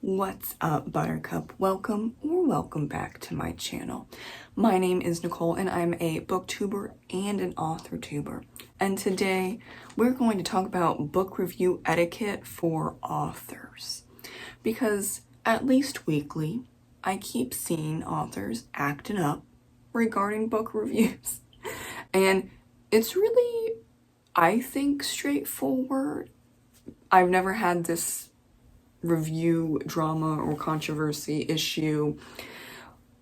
What's up, Buttercup? Welcome or welcome back to my channel. My name is Nicole and I'm a booktuber and an authortuber. And today we're going to talk about book review etiquette for authors. Because at least weekly, I keep seeing authors acting up regarding book reviews. And it's really, I think, straightforward. I've never had this review drama or controversy issue,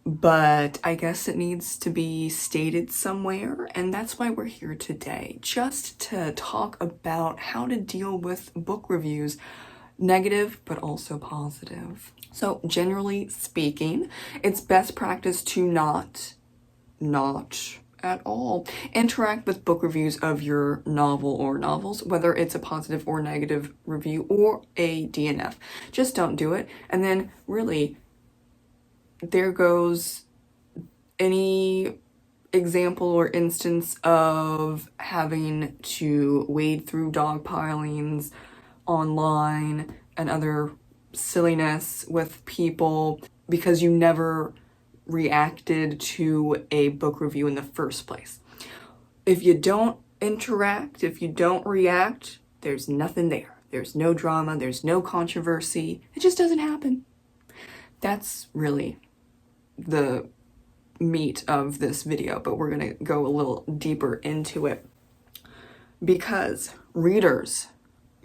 but I guess it needs to be stated somewhere, and that's why we're here today, just to talk about how to deal with book reviews, negative but also positive. So generally speaking, it's best practice to not at all interact with book reviews of your novel or novels, whether it's a positive or negative review or a DNF. Just don't do it. And then really, there goes any example or instance of having to wade through dog pilings online and other silliness with people because you never reacted to a book review in the first place. If you don't interact, if you don't react, there's nothing there. There's no drama, there's no controversy. It just doesn't happen. That's really the meat of this video, but we're gonna go a little deeper into it because readers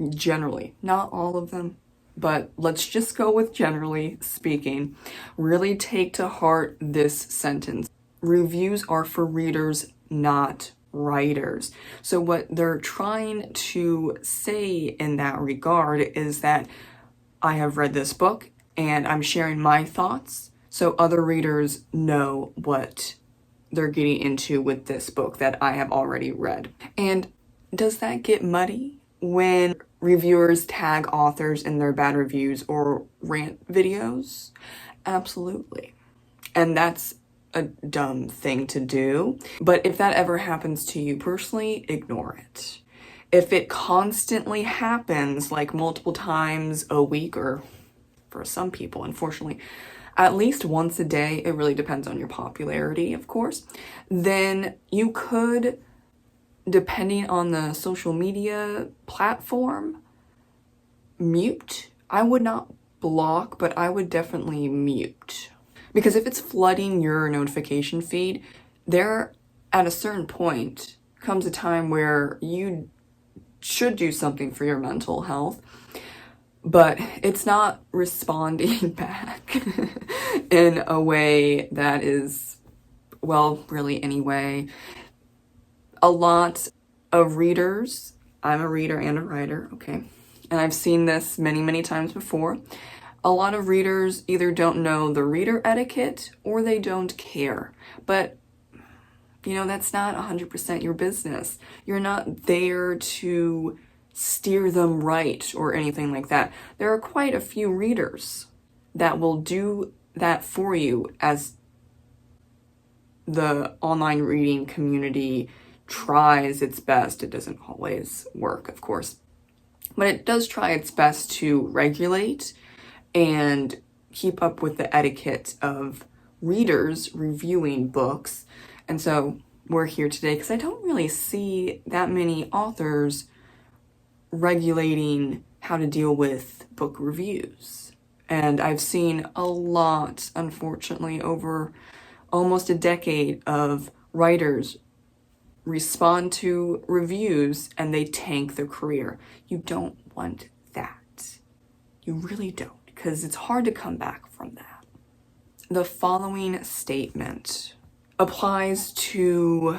generally, not all of them, but let's just go with generally speaking, really take to heart this sentence. Reviews are for readers, not writers. So what they're trying to say in that regard is that I have read this book and I'm sharing my thoughts so other readers know what they're getting into with this book that I have already read. And does that get muddy when reviewers tag authors in their bad reviews or rant videos? Absolutely. And that's a dumb thing to do. But if that ever happens to you personally, ignore it. If it constantly happens, like multiple times a week, or for some people, unfortunately, at least once a day, it really depends on your popularity, of course, then you could, depending on the social media platform, mute. I would not block, but I would definitely mute. Because if it's flooding your notification feed, there at a certain point comes a time where you should do something for your mental health, but it's not responding back in a way that is, well, really anyway. A lot of readers, I'm a reader and a writer, okay, and I've seen this many times before. A lot of readers either don't know the reader etiquette or they don't care. But, you know, that's not 100% your business. You're not there to steer them right or anything like that. There are quite a few readers that will do that for you as the online reading community tries its best. It doesn't always work, of course, but it does try its best to regulate and keep up with the etiquette of readers reviewing books. And so we're here today because I don't really see that many authors regulating how to deal with book reviews. And I've seen a lot, unfortunately, over almost a decade of writers respond to reviews and they tank their career. You don't want that. You really don't, because it's hard to come back from that. The following statement applies to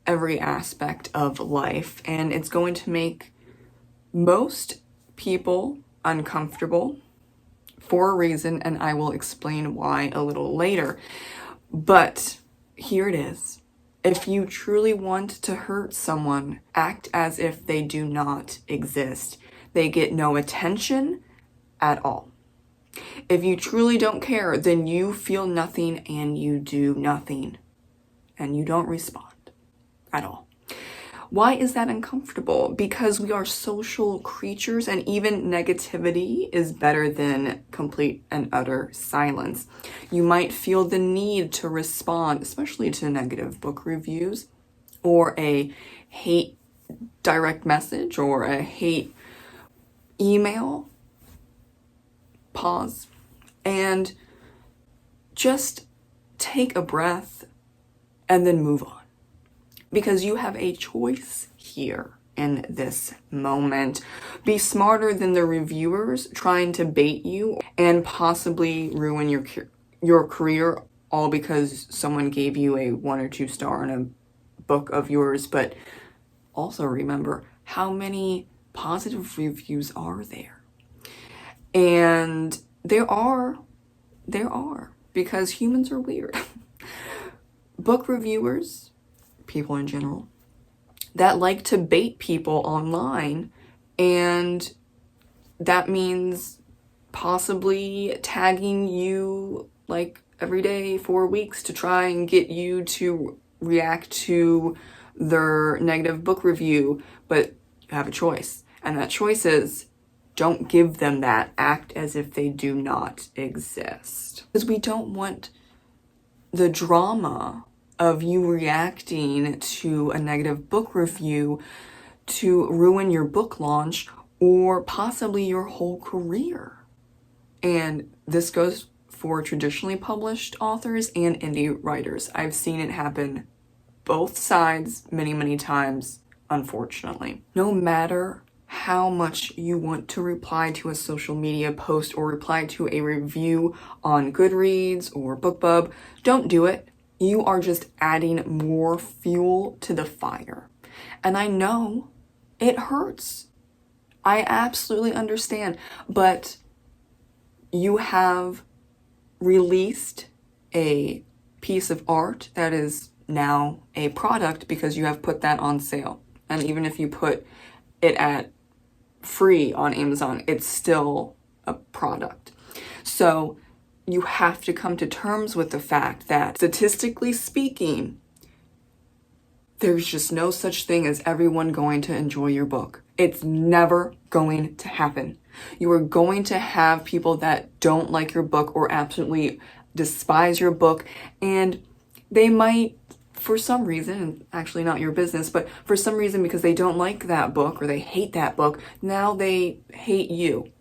every aspect of life, and it's going to make most people uncomfortable for a reason, and I will explain why a little later. But here it is. If you truly want to hurt someone, act as if they do not exist. They get no attention at all. If you truly don't care, then you feel nothing and you do nothing. And you don't respond at all. Why is that uncomfortable? Because we are social creatures, and even negativity is better than complete and utter silence. You might feel the need to respond, especially to negative book reviews or a hate direct message or a hate email. Pause and just take a breath and then move on. Because you have a choice here in this moment. Be smarter than the reviewers trying to bait you and possibly ruin your career, all because someone gave you a 1 or 2 star on a book of yours. But also remember, how many positive reviews are there? And there are, because humans are weird. Book reviewers, people in general, that like to bait people online, and that means possibly tagging you like every day for weeks to try and get you to react to their negative book review. But you have a choice, and that choice is don't give them that. Act as if they do not exist. Because we don't want the drama of you reacting to a negative book review to ruin your book launch or possibly your whole career. And this goes for traditionally published authors and indie writers. I've seen it happen both sides many, many times, unfortunately. No matter how much you want to reply to a social media post or reply to a review on Goodreads or BookBub, don't do it. You are just adding more fuel to the fire. And I know it hurts. I absolutely understand. But you have released a piece of art that is now a product because you have put that on sale. And even if you put it at free on Amazon, it's still a product. So you have to come to terms with the fact that, statistically speaking, there's just no such thing as everyone going to enjoy your book. It's never going to happen. You are going to have people that don't like your book or absolutely despise your book, and they might, for some reason, actually not your business, but for some reason, because they don't like that book or they hate that book, now they hate you.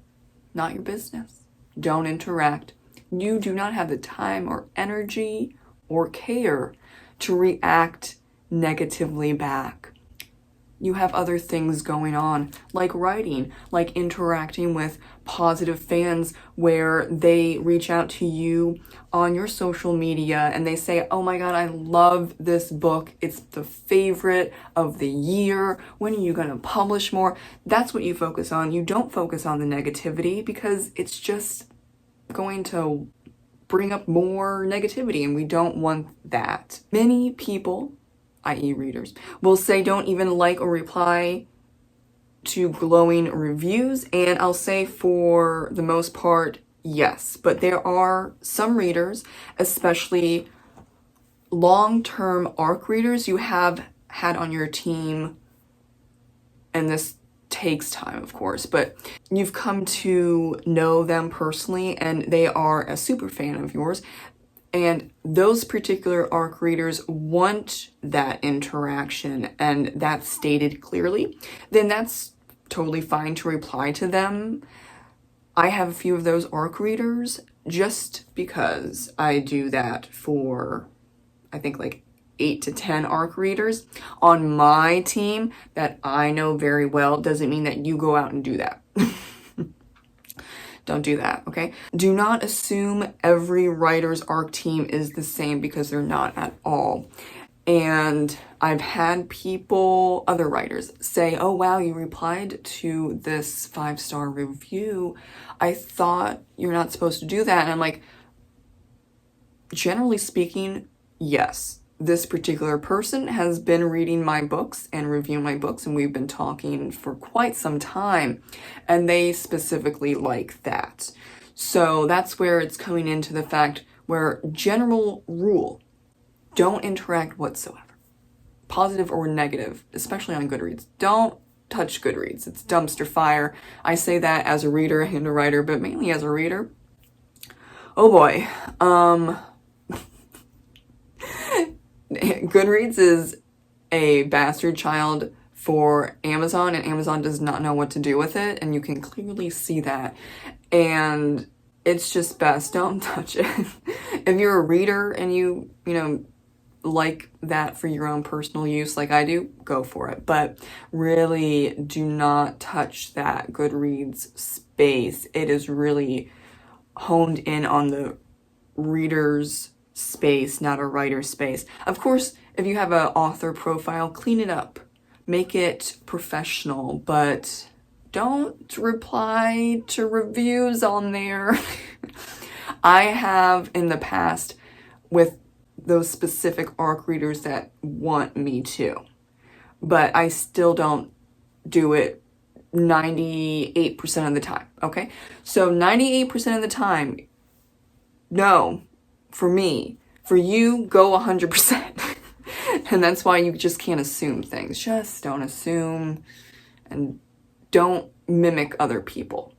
Not your business. Don't interact. You do not have the time or energy or care to react negatively back. You have other things going on, like writing, like interacting with positive fans where they reach out to you on your social media and they say, oh my God, I love this book. It's the favorite of the year. When are you going to publish more? That's what you focus on. You don't focus on the negativity because it's just going to bring up more negativity, and we don't want that. Many people, i.e. readers, will say don't even like or reply to glowing reviews, and I'll say for the most part, yes. But there are some readers, especially long-term ARC readers you have had on your team, and this takes time, of course, but you've come to know them personally and they are a super fan of yours, and those particular ARC readers want that interaction and that's stated clearly, then that's totally fine to reply to them. I have a few of those ARC readers just because I do that for, I think, like 8 to 10 ARC readers on my team that I know very well. Doesn't mean that you go out and do that. Don't do that, okay? Do not assume every writer's ARC team is the same, because they're not at all. And I've had people, other writers, say, oh wow, you replied to this 5-star review. I thought you're not supposed to do that. And I'm like, generally speaking, yes. This particular person has been reading my books and reviewing my books, and we've been talking for quite some time, and they specifically like that. So that's where it's coming into the fact where general rule, don't interact whatsoever. positive or negative, especially on Goodreads. Don't touch Goodreads. It's dumpster fire. I say that as a reader and a writer, but mainly as a reader. Oh boy. Goodreads is a bastard child for Amazon, and Amazon does not know what to do with it, and you can clearly see that. And it's just best, don't touch it. If you're a reader and you like that for your own personal use like I do, go for it. But really do not touch that Goodreads space. It is really honed in on the reader's space, not a writer's space. Of course, if you have an author profile, clean it up. Make it professional, but don't reply to reviews on there. I have in the past with those specific ARC readers that want me to, but I still don't do it 98% of the time, okay? So 98% of the time, no, for me. For you, go 100%. And that's why you just can't assume things. Just don't assume and don't mimic other people.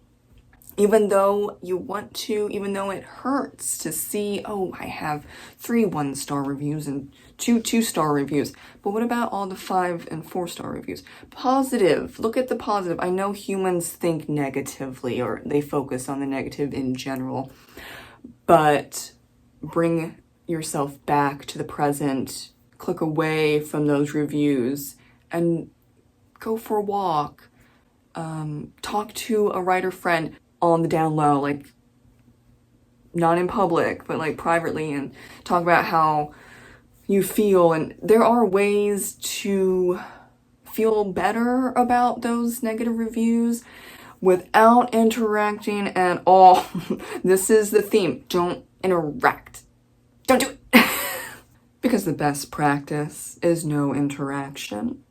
Even though you want to, even though it hurts to see, oh, I have 3 1-star reviews and 2 2-star reviews. But what about all the 5 and 4-star reviews? Positive. Look at the positive. I know humans think negatively, or they focus on the negative in general. But bring yourself back to the present. Click away from those reviews and go for a walk. Talk to a writer friend on the down low, like not in public, but like privately, and talk about how you feel. And there are ways to feel better about those negative reviews without interacting at all. This is the theme. Don't interact. Don't do it. Because the best practice is no interaction.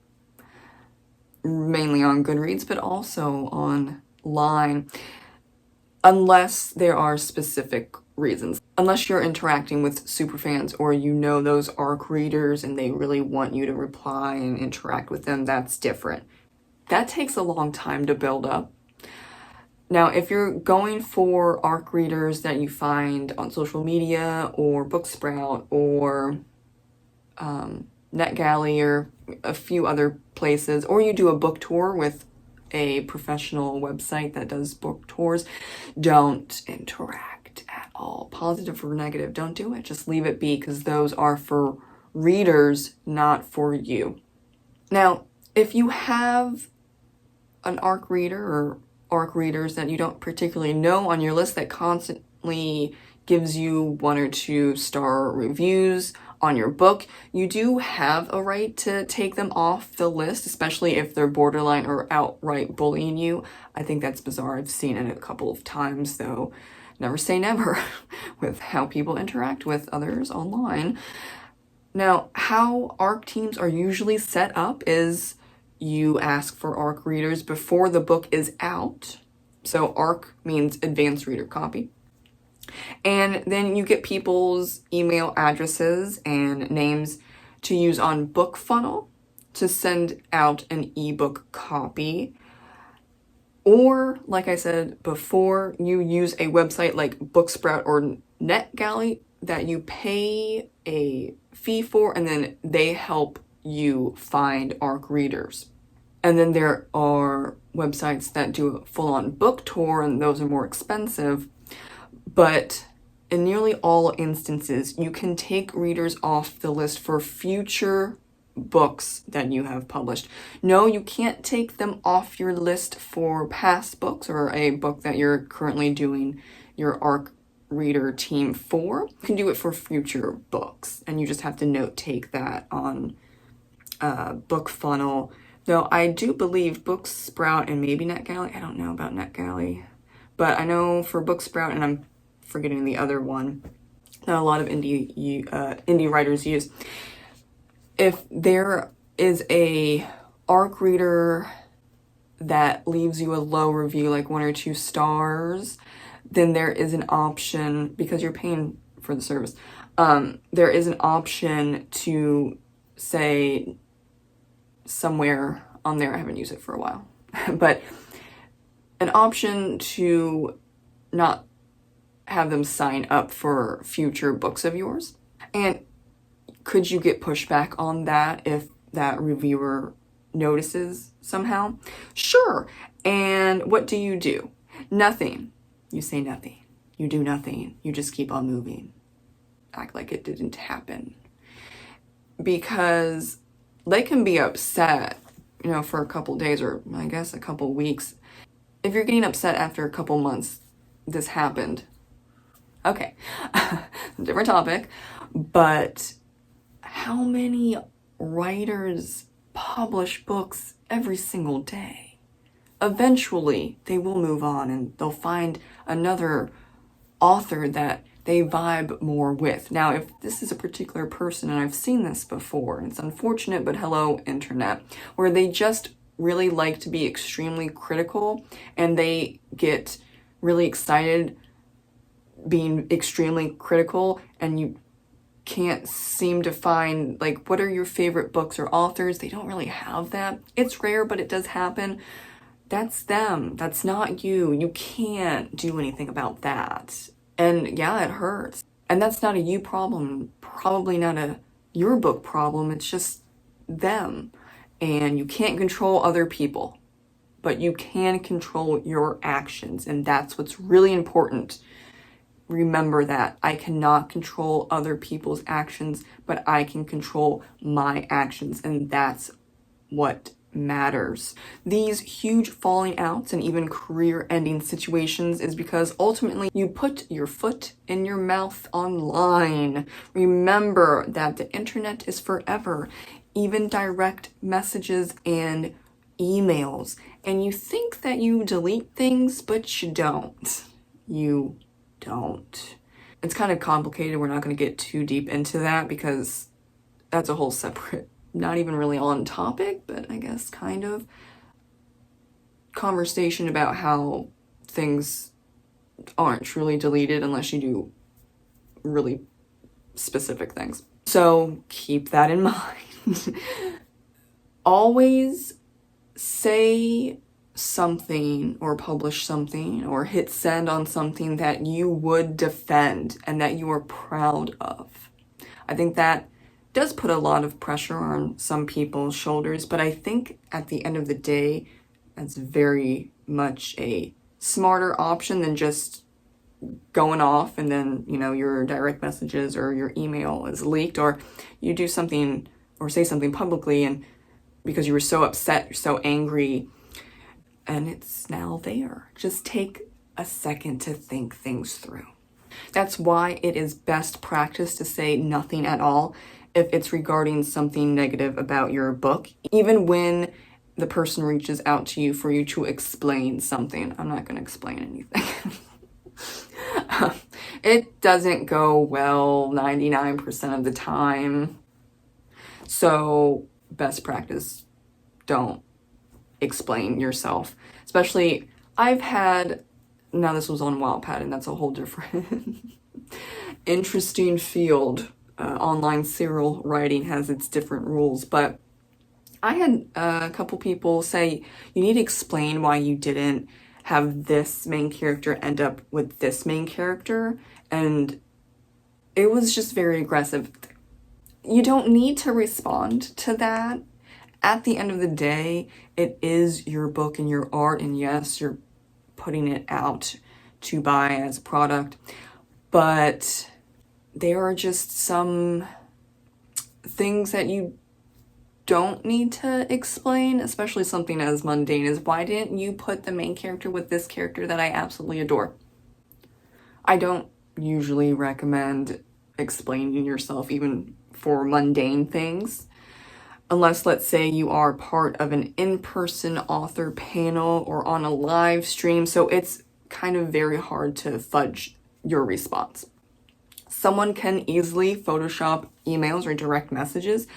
Mainly on Goodreads, but also online. Unless there are specific reasons. Unless you're interacting with superfans or you know those ARC readers and they really want you to reply and interact with them, that's different. That takes a long time to build up. Now, if you're going for ARC readers that you find on social media or Booksprout or NetGalley or a few other places, or you do a book tour with a professional website that does book tours, don't interact at all. Positive or negative, don't do it. Just leave it be, because those are for readers, not for you. Now, if you have an ARC reader or ARC readers that you don't particularly know on your list that constantly gives you 1 or 2-star reviews on your book, you do have a right to take them off the list, especially if they're borderline or outright bullying you. I think that's bizarre. I've seen it a couple of times, though. Never say never with how people interact with others online. Now, how ARC teams are usually set up is you ask for ARC readers before the book is out. So ARC means advanced reader copy. And then you get people's email addresses and names to use on BookFunnel to send out an ebook copy. Or, like I said before, you use a website like Booksprout or NetGalley that you pay a fee for, and then they help you find ARC readers. And then there are websites that do a full-on book tour, and those are more expensive. But in nearly all instances, you can take readers off the list for future books that you have published. No, you can't take them off your list for past books or a book that you're currently doing your ARC reader team for. You can do it for future books, and you just have to note take that on BookFunnel. Though I do believe Booksprout and maybe NetGalley, I don't know about NetGalley, but I know for Booksprout, and I'm forgetting the other one that a lot of indie writers use. If there is a ARC reader that leaves you a low review, like 1 or 2 stars, then there is an option, because you're paying for the service, there is an option to say somewhere on there. I haven't used it for a while. But an option to not have them sign up for future books of yours. And could you get pushback on that if that reviewer notices somehow? Sure. And what do? Nothing. You say nothing. You do nothing. You just keep on moving. Act like it didn't happen. Because they can be upset, for a couple days, or I guess a couple weeks. If you're getting upset after a couple months, this happened. Okay, different topic. But how many writers publish books every single day? Eventually, they will move on and they'll find another author that they vibe more with. Now, if this is a particular person, and I've seen this before, and it's unfortunate, but hello, internet, where they just really like to be extremely critical and they get really excited being extremely critical, and you can't seem to find, like, what are your favorite books or authors? They don't really have that. It's rare, but it does happen. That's them. That's not you. You can't do anything about that. And yeah, it hurts. And that's not a you problem, probably not a your book problem. It's just them. And you can't control other people, but you can control your actions. And that's what's really important. Remember that. I cannot control other people's actions, but I can control my actions. And that's what matters. These huge falling outs and even career-ending situations is because ultimately you put your foot in your mouth online. Remember that the internet is forever, even direct messages and emails. And you think that you delete things, but you don't. You don't. It's kind of complicated. We're not going to get too deep into that because that's a whole separate, not even really on topic, but I guess kind of conversation about how things aren't truly deleted unless you do really specific things. So keep that in mind. Always say something or publish something or hit send on something that you would defend and that you are proud of. I think that does put a lot of pressure on some people's shoulders, but I think at the end of the day, that's very much a smarter option than just going off and then, your direct messages or your email is leaked, or you do something or say something publicly and because you were so upset, so angry, and it's now there. Just take a second to think things through. That's why it is best practice to say nothing at all if it's regarding something negative about your book, even when the person reaches out to you for you to explain something. I'm not going to explain anything. It doesn't go well 99% of the time. So best practice, don't explain yourself. Especially, now this was on Wattpad, and that's a whole different interesting field. Online serial writing has its different rules, but I had a couple people say, you need to explain why you didn't have this main character end up with this main character, and it was just very aggressive. You don't need to respond to that. At the end of the day, it is your book and your art, and yes, you're putting it out to buy as a product, but there are just some things that you don't need to explain, especially something as mundane as, why didn't you put the main character with this character that I absolutely adore? I don't usually recommend explaining yourself even for mundane things, unless, let's say, you are part of an in-person author panel or on a live stream, so it's kind of very hard to fudge your response. Someone can easily Photoshop emails or direct messages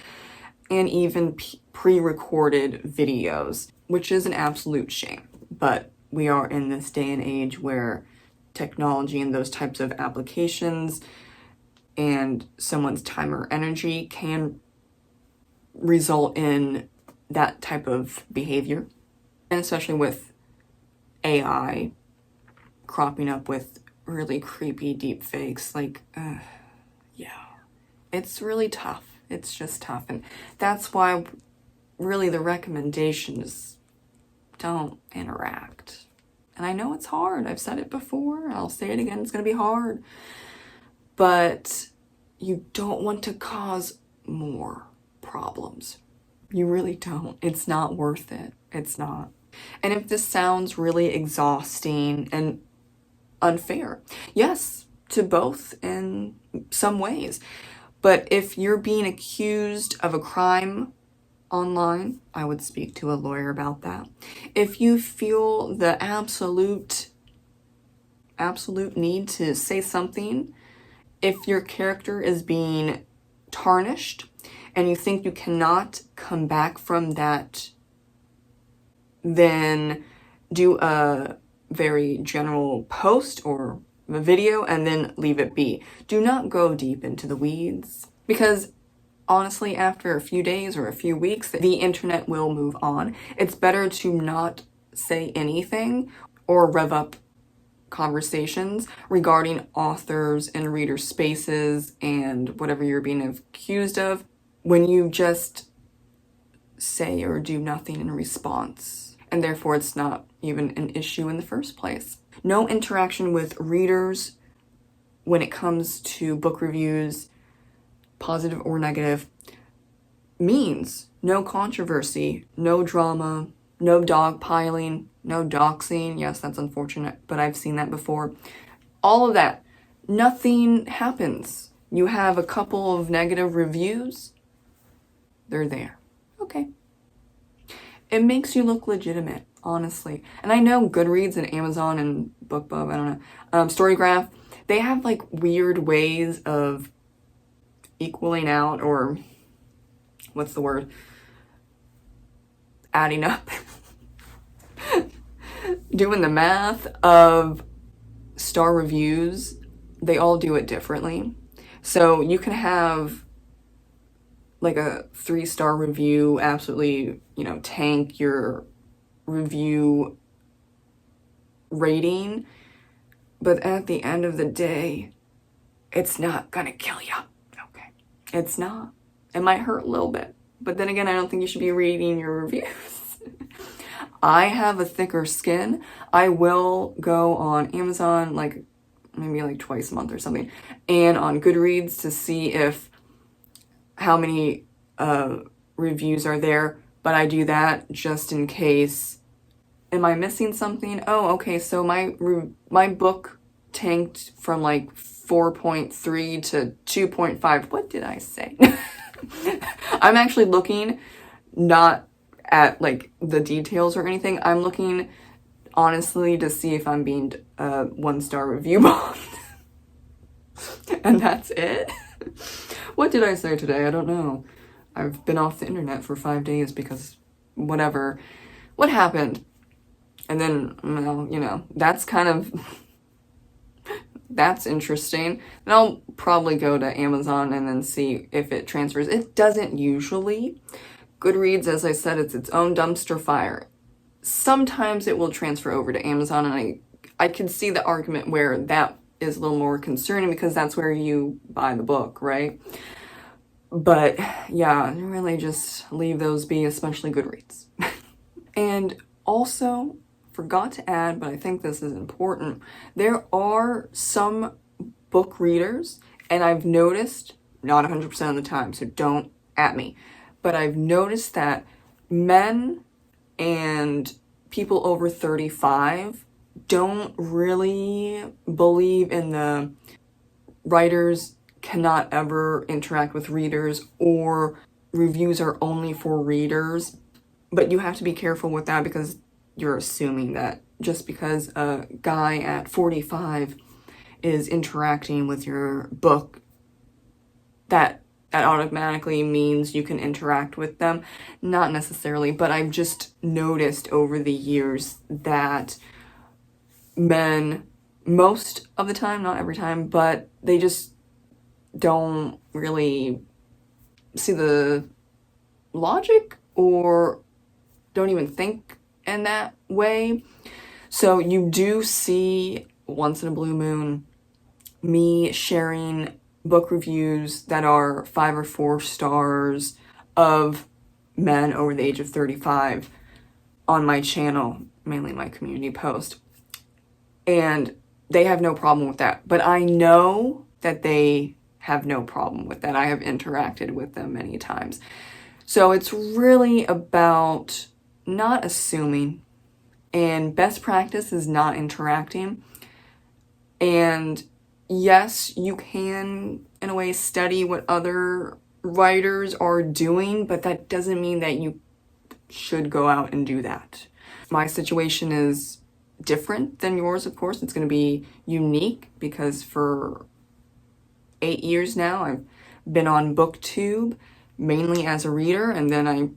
and even pre-recorded videos, which is an absolute shame. But we are in this day and age where technology and those types of applications and someone's time or energy can result in that type of behavior. And especially with AI cropping up with really creepy deep fakes, like, yeah, it's really tough. It's just tough. And that's why really the recommendation is don't interact. And I know it's hard. I've said it before. I'll say it again. It's going to be hard. But you don't want to cause more problems. You really don't. It's not worth it. It's not. And if this sounds really exhausting and unfair, yes, to both in some ways. But if you're being accused of a crime online, I would speak to a lawyer about that. If you feel the absolute need to say something, if your character is being tarnished and you think you cannot come back from that, then do a very general post or a video and then leave it be. Do not go deep into the weeds, because honestly, after a few days or a few weeks, the internet will move on. It's better to not say anything or rev up conversations regarding authors and reader spaces and whatever you're being accused of when you just say or do nothing in response. And therefore, it's not even an issue in the first place. No interaction with readers when it comes to book reviews, positive or negative, means no controversy, no drama, no dogpiling, no doxing. Yes, that's unfortunate, but I've seen that before. All of that. Nothing happens. You have a couple of negative reviews. They're there. Okay. It makes you look legitimate, honestly. And I know Goodreads and Amazon and BookBub, I don't know, Storygraph, they have like weird ways of equaling out, or what's the word? Adding up. Doing the math of star reviews. They all do it differently. So you can have like a 3-star review absolutely, tank your review rating, but at the end of the day, it's not gonna kill you. Okay. It's not. It might hurt a little bit, but then again, I don't think you should be reading your reviews. I have a thicker skin. I will go on Amazon maybe twice a month or something, and on Goodreads to see how many reviews are there, but I do that just in case. Am I missing something? Oh, okay, so my book tanked from 4.3 to 2.5. What did I say? I'm actually looking not at the details or anything. I'm looking honestly to see if I'm being a 1-star review bombed. And that's it. What did I say today? I don't know. I've been off the internet for 5 days because what happened? And then, that's that's interesting. And I'll probably go to Amazon and then see if it transfers. It doesn't usually. Goodreads, as I said, it's its own dumpster fire. Sometimes it will transfer over to Amazon, and I can see the argument where that is a little more concerning because that's where you buy the book, right? But yeah, really just leave those be, especially Goodreads. And also, forgot to add, but I think this is important, there are some book readers, and I've noticed, not 100% of the time, so don't at me, but I've noticed that men and people over 35 don't really believe in the writers cannot ever interact with readers, or reviews are only for readers. But you have to be careful with that, because you're assuming that just because a guy at 45 is interacting with your book, that automatically means you can interact with them. Not necessarily, but I've just noticed over the years that men, most of the time, not every time, but they just don't really see the logic or don't even think in that way. So you do see once in a blue moon me sharing book reviews that are 5 or 4 stars of men over the age of 35 on my channel, mainly my community post. And they have no problem with that. But I know that they have no problem with that. I have interacted with them many times. So it's really about not assuming, and best practice is not interacting. And yes, you can, in a way, study what other writers are doing, but that doesn't mean that you should go out and do that. My situation is different than yours, of course. It's going to be unique because for 8 years now, I've been on BookTube, mainly as a reader, and then I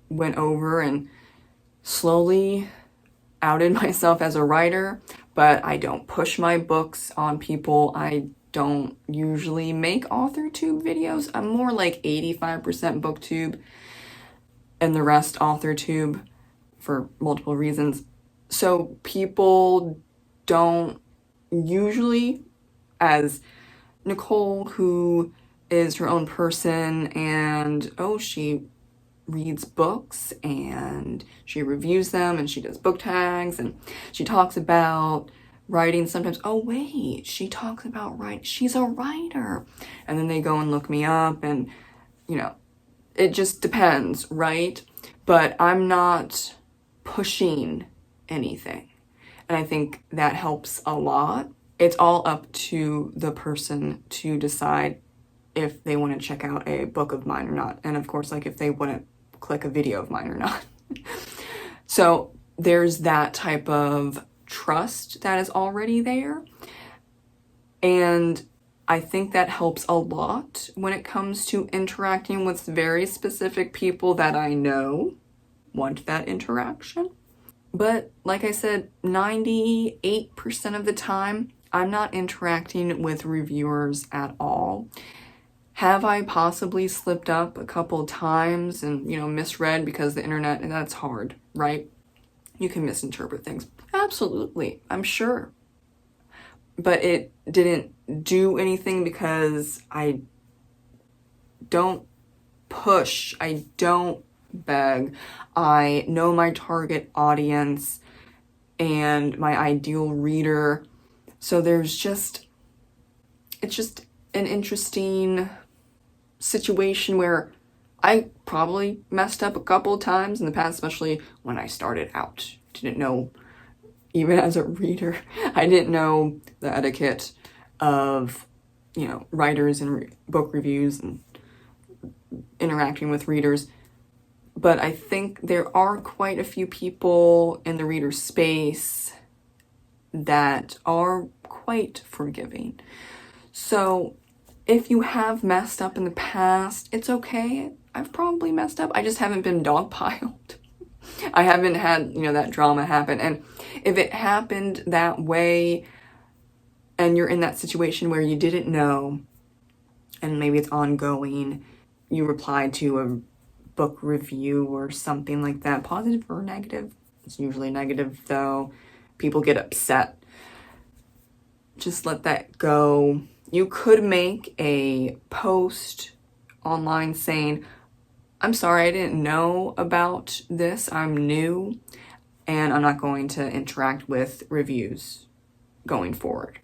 went over and slowly outed myself as a writer, but I don't push my books on people. I don't usually make authortube videos. I'm more like 85% BookTube and the rest authortube for multiple reasons. So people don't usually, as Nicole, who is her own person, and she reads books and she reviews them and she does book tags and she talks about writing sometimes. Oh wait, she talks about writing. She's a writer. And then they go and look me up, and it just depends, right? But I'm not pushing anything. And I think that helps a lot. It's all up to the person to decide if they want to check out a book of mine or not. And of course, if they want to click a video of mine or not. So there's that type of trust that is already there. And I think that helps a lot when it comes to interacting with very specific people that I know want that interaction. But like I said, 98% of the time, I'm not interacting with reviewers at all. Have I possibly slipped up a couple times and, misread, because the internet, and that's hard, right? You can misinterpret things. Absolutely, I'm sure. But it didn't do anything because I don't push, I don't beg. I know my target audience and my ideal reader. So it's just an interesting situation where I probably messed up a couple of times in the past, especially when I started out. Didn't know, even as a reader, I didn't know the etiquette of, writers and book reviews and interacting with readers. But I think there are quite a few people in the reader space that are quite forgiving. So if you have messed up in the past, it's okay. I've probably messed up. I just haven't been dogpiled. I haven't had, that drama happen. And if it happened that way and you're in that situation where you didn't know, and maybe it's ongoing, you replied to a book review or something like that, positive or negative. It's usually negative though. People get upset. Just let that go. You could make a post online saying, I'm sorry, I didn't know about this. I'm new and I'm not going to interact with reviews going forward.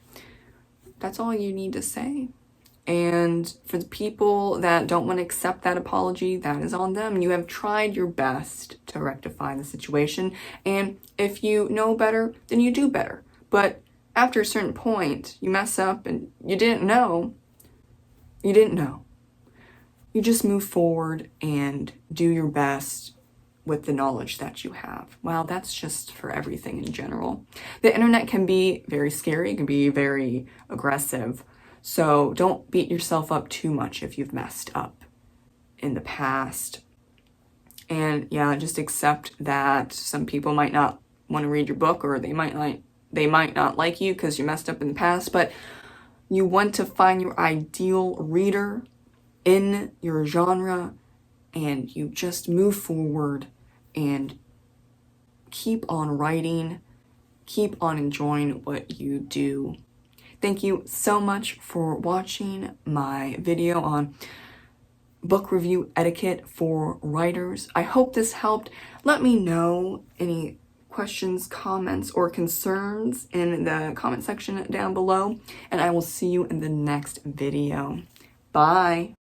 That's all you need to say. And for the people that don't want to accept that apology, that is on them. You have tried your best to rectify the situation. And if you know better, then you do better. But after a certain point, you mess up and you didn't know. You didn't know. You just move forward and do your best with the knowledge that you have. Well, that's just for everything in general. The internet can be very scary. It can be very aggressive. So don't beat yourself up too much if you've messed up in the past. And yeah, just accept that some people might not want to read your book, or they might not like you because you messed up in the past, but you want to find your ideal reader in your genre and you just move forward and keep on writing, keep on enjoying what you do. Thank you so much for watching my video on book review etiquette for writers. I hope this helped. Let me know any questions, comments, or concerns in the comment section down below, and I will see you in the next video. Bye.